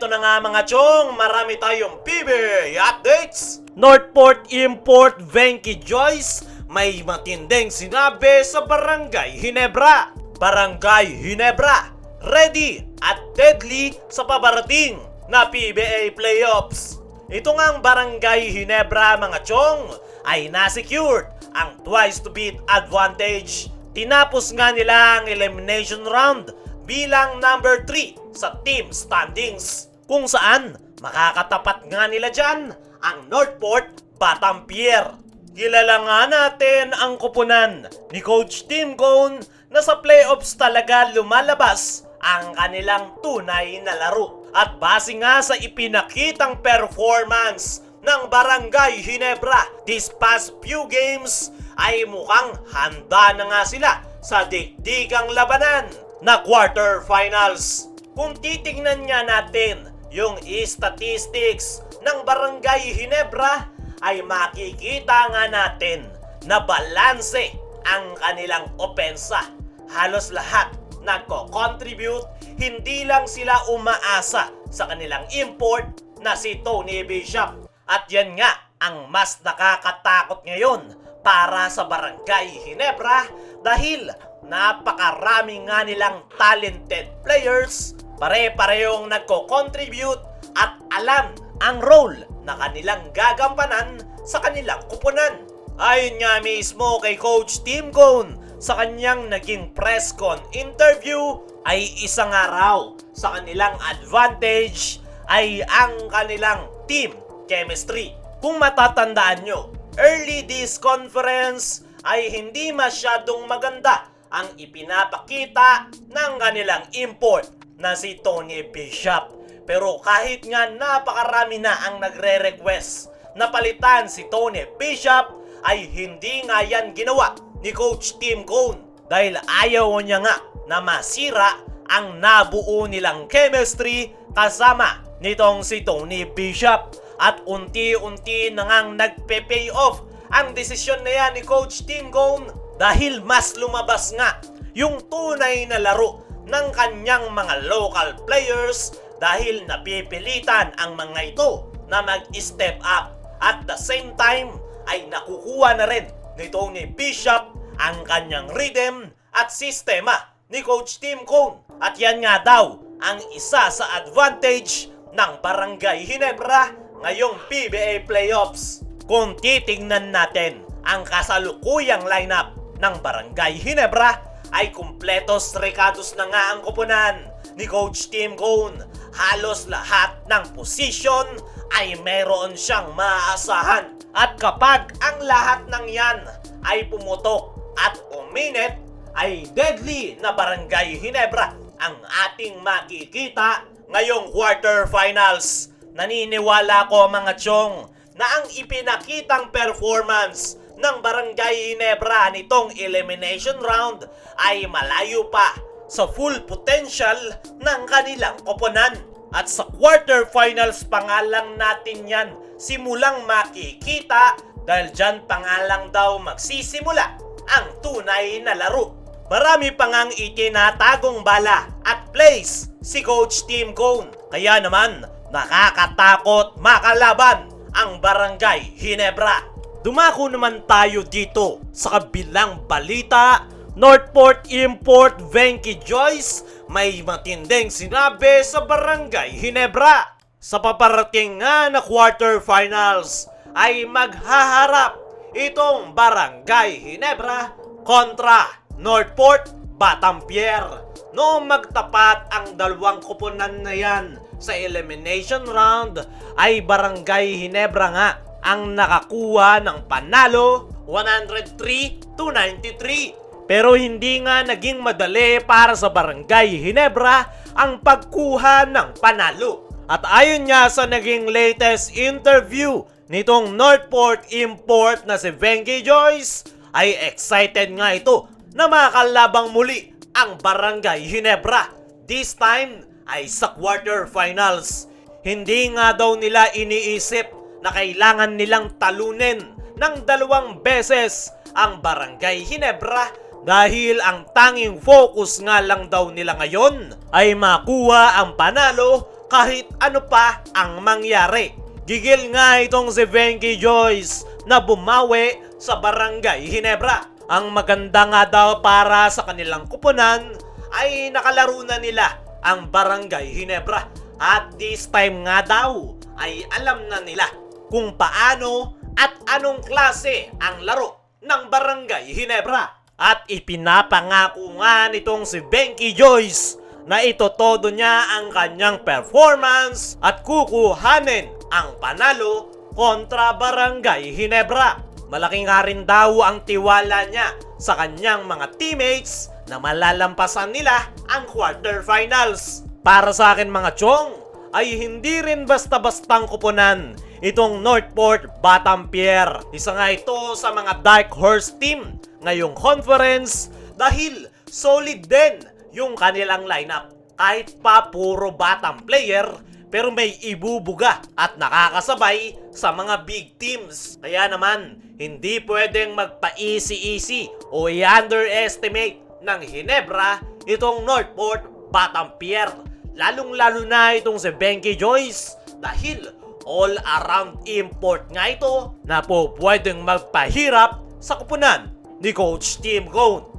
eto na nga mga chong, marami tayong PBA updates. Northport Import Venky Joyce may matinding sinabi sa Barangay Ginebra. Barangay Ginebra, ready at deadly sa pabarating na PBA playoffs. Ito ngang Barangay Ginebra mga chong ay na-secured ang twice to beat advantage. Tinapos nga nila ang elimination round bilang number 3 sa team standings, kung saan makakatapat nga nila dyan ang Northport Batampier. Kilala nga natin ang kupunan ni Coach Tim Cone na sa playoffs talaga lumalabas ang kanilang tunay na laro. At base nga sa ipinakitang performance ng Barangay Ginebra these past few games ay mukhang handa na nga sila sa dikdikang labanan na quarterfinals. Kung titignan nga natin yung statistics ng Barangay Ginebra ay makikita nga natin na balanse ang kanilang opensa. Halos lahat nagko-contribute, hindi lang sila umaasa sa kanilang import na si Tony Bishop. At yan nga ang mas nakakatakot ngayon para sa Barangay Ginebra dahil napakarami nga nilang talented players, pare-parehong nagko-contribute at alam ang role na kanilang gagampanan sa kanilang kupunan. Ayon nga mismo kay Coach Tim Cone sa kanyang naging press con interview ay isang araw sa kanilang advantage ay ang kanilang team chemistry. Kung matatandaan nyo, early this conference ay hindi masyadong maganda ang ipinapakita ng kanilang import na si Tony Bishop. Pero kahit nga napakarami na ang nagre-request na palitan si Tony Bishop ay hindi nga yan ginawa ni Coach Tim Cone dahil ayaw niya nga na masira ang nabuo nilang chemistry kasama nitong si Tony Bishop. At unti-unti na ngang nagpe-pay off ang desisyon na yan ni Coach Tim Cone dahil mas lumabas nga yung tunay na laro ng kanyang mga local players dahil napipilitan ang mga ito na mag-step up. At the same time ay nakukuha na rin ni Tony Bishop ang kanyang rhythm at sistema ni Coach Tim Cone. At yan nga daw ang isa sa advantage ng Barangay Ginebra ngayong PBA playoffs. Kung titignan natin ang kasalukuyang lineup ng Barangay Ginebra ay kumpletos rekados na nga ang kupunan ni Coach Tim Cone. Halos lahat ng posisyon ay meron siyang maaasahan. At kapag ang lahat ng yan ay pumutok at uminit, ay deadly na Barangay Ginebra ang ating makikita ngayong quarterfinals. Naniniwala ko mga chong na ang ipinakitang performance ng Barangay Ginebra nitong elimination round ay malayo pa sa full potential ng kanilang koponan. At sa quarterfinals pa nga lang natin yan simulang makikita dahil dyan pa nga lang daw magsisimula ang tunay na laro. Marami pa ngang itinatagong bala at plays si Coach Tim Cone. Kaya naman nakakatakot makalaban ang Barangay Ginebra. Dumako naman tayo dito sa kabilang balita. Northport Import Venky Joyce may matinding sinabi sa Barangay Ginebra. Sa paparating nga na quarterfinals ay maghaharap itong Barangay Ginebra kontra Northport Batampier. Noong magtapat ang dalawang kupunan na yan sa elimination round ay Barangay Ginebra nga ang nakakuha ng panalo 103-93. Pero hindi nga naging madali para sa Barangay Ginebra ang pagkuha ng panalo. At ayon nga sa naging latest interview nitong Northport Import na si Venky Joyce ay excited nga ito na makalabang muli ang Barangay Ginebra. This time ay sa quarterfinals. Hindi nga daw nila iniisip na kailangan nilang talunin ng 2 beses ang Barangay Ginebra dahil ang tanging focus nga lang daw nila ngayon ay makuha ang panalo kahit ano pa ang mangyari. Gigil nga itong si Venky Joyce na bumawi sa Barangay Ginebra. Ang maganda nga daw para sa kanilang kupunan ay nakalaro na nila ang Barangay Ginebra. At this time nga daw ay alam na nila kung paano at anong klase ang laro ng Barangay Ginebra. At ipinapangako nga nitong si Venky Joyce na itotodo niya ang kanyang performance at kukuhanin ang panalo kontra Barangay Ginebra. Malaki nga rin daw ang tiwala niya sa kanyang mga teammates na malalampasan nila ang quarterfinals. Para sa akin mga chong, ay hindi rin basta-bastang kupunan itong Northport Batampier. Isa nga ito sa mga dark horse team ngayong conference dahil solid din yung kanilang lineup. Kahit pa puro batang player, pero may ibubuga at nakakasabay sa mga big teams. Kaya naman, hindi pwedeng magpa-easy-easy o i-underestimate ng Ginebra itong Northport Batampier. Lalong-lalo na itong si Venky Joyce dahil all-around import nga ito na po pwedeng magpahirap sa kupunan ni Coach Tim Cone.